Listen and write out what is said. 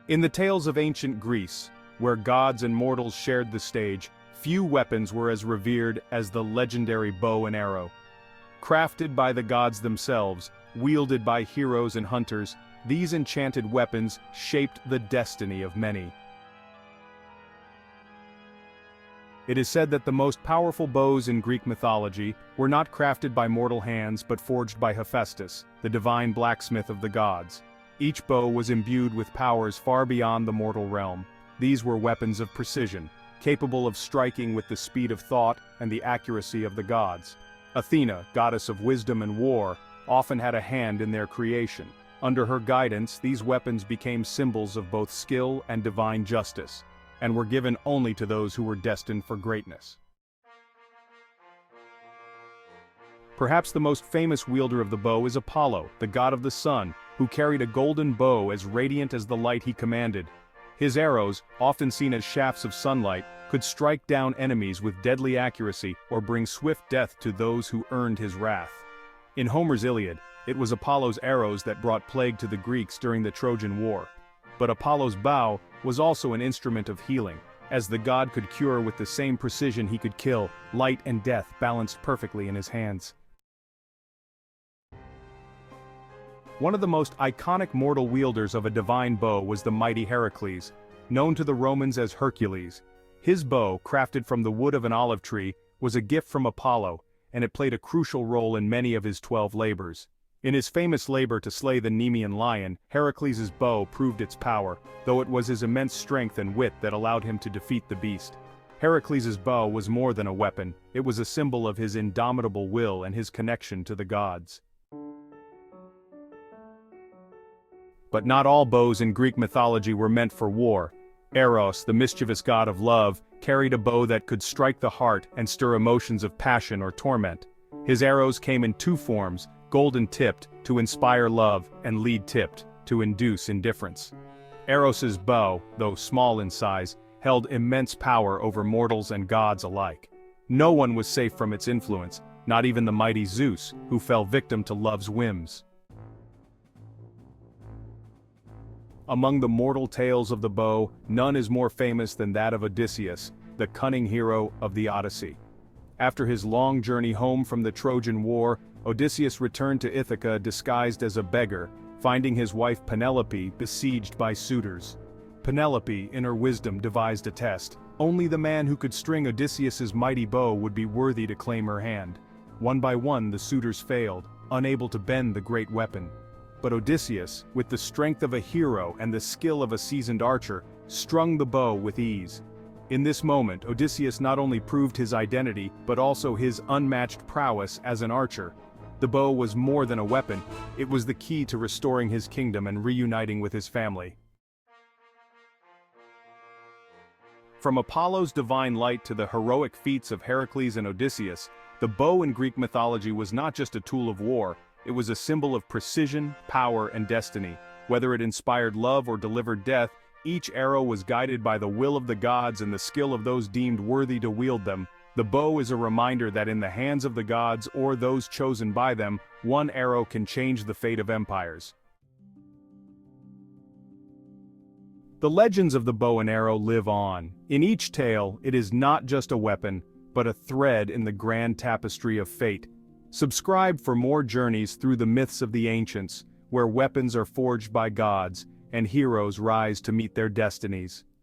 In the tales of ancient Greece, where gods and mortals shared the stage, few weapons were as revered as the legendary bow and arrow. Crafted by the gods themselves, wielded by heroes and hunters, these enchanted weapons shaped the destiny of many. It is said that the most powerful bows in Greek mythology were not crafted by mortal hands but forged by Hephaestus, the divine blacksmith of the gods. Each bow was imbued with powers far beyond the mortal realm. These were weapons of precision, capable of striking with the speed of thought and the accuracy of the gods. Athena, goddess of wisdom and war, often had a hand in their creation. Under her guidance, these weapons became symbols of both skill and divine justice, and were given only to those who were destined for greatness. Perhaps the most famous wielder of the bow is Apollo, the god of the sun, who carried a golden bow as radiant as the light he commanded. His arrows, often seen as shafts of sunlight, could strike down enemies with deadly accuracy or bring swift death to those who earned his wrath. In Homer's Iliad, it was Apollo's arrows that brought plague to the Greeks during the Trojan War. But Apollo's bow was also an instrument of healing, as the god could cure with the same precision he could kill. Light and death balanced perfectly in his hands. One of the most iconic mortal wielders of a divine bow was the mighty Heracles, known to the Romans as Hercules. His bow, crafted from the wood of an olive tree, was a gift from Apollo, and it played a crucial role in many of his 12 labors. In his famous labor to slay the Nemean lion, Heracles' bow proved its power, though it was his immense strength and wit that allowed him to defeat the beast. Heracles' bow was more than a weapon, it was a symbol of his indomitable will and his connection to the gods. But not all bows in Greek mythology were meant for war. Eros, the mischievous god of love, carried a bow that could strike the heart and stir emotions of passion or torment. His arrows came in two forms: golden-tipped, to inspire love, and lead-tipped, to induce indifference. Eros's bow, though small in size, held immense power over mortals and gods alike. No one was safe from its influence, not even the mighty Zeus, who fell victim to love's whims. Among the mortal tales of the bow, none is more famous than that of Odysseus, the cunning hero of the Odyssey. After his long journey home from the Trojan War, Odysseus returned to Ithaca disguised as a beggar, finding his wife Penelope besieged by suitors. Penelope, in her wisdom, devised a test. Only the man who could string Odysseus's mighty bow would be worthy to claim her hand. One by one the suitors failed, unable to bend the great weapon. But Odysseus, with the strength of a hero and the skill of a seasoned archer, strung the bow with ease. In this moment, Odysseus not only proved his identity, but also his unmatched prowess as an archer. The bow was more than a weapon, it was the key to restoring his kingdom and reuniting with his family. From Apollo's divine light to the heroic feats of Heracles and Odysseus, the bow in Greek mythology was not just a tool of war, it was a symbol of precision, power, and destiny. Whether it inspired love or delivered death, each arrow was guided by the will of the gods and the skill of those deemed worthy to wield them. The bow is a reminder that in the hands of the gods or those chosen by them, one arrow can change the fate of empires. The legends of the bow and arrow live on. In each tale, it is not just a weapon, but a thread in the grand tapestry of fate. Subscribe for more journeys through the myths of the ancients, where weapons are forged by gods, and heroes rise to meet their destinies.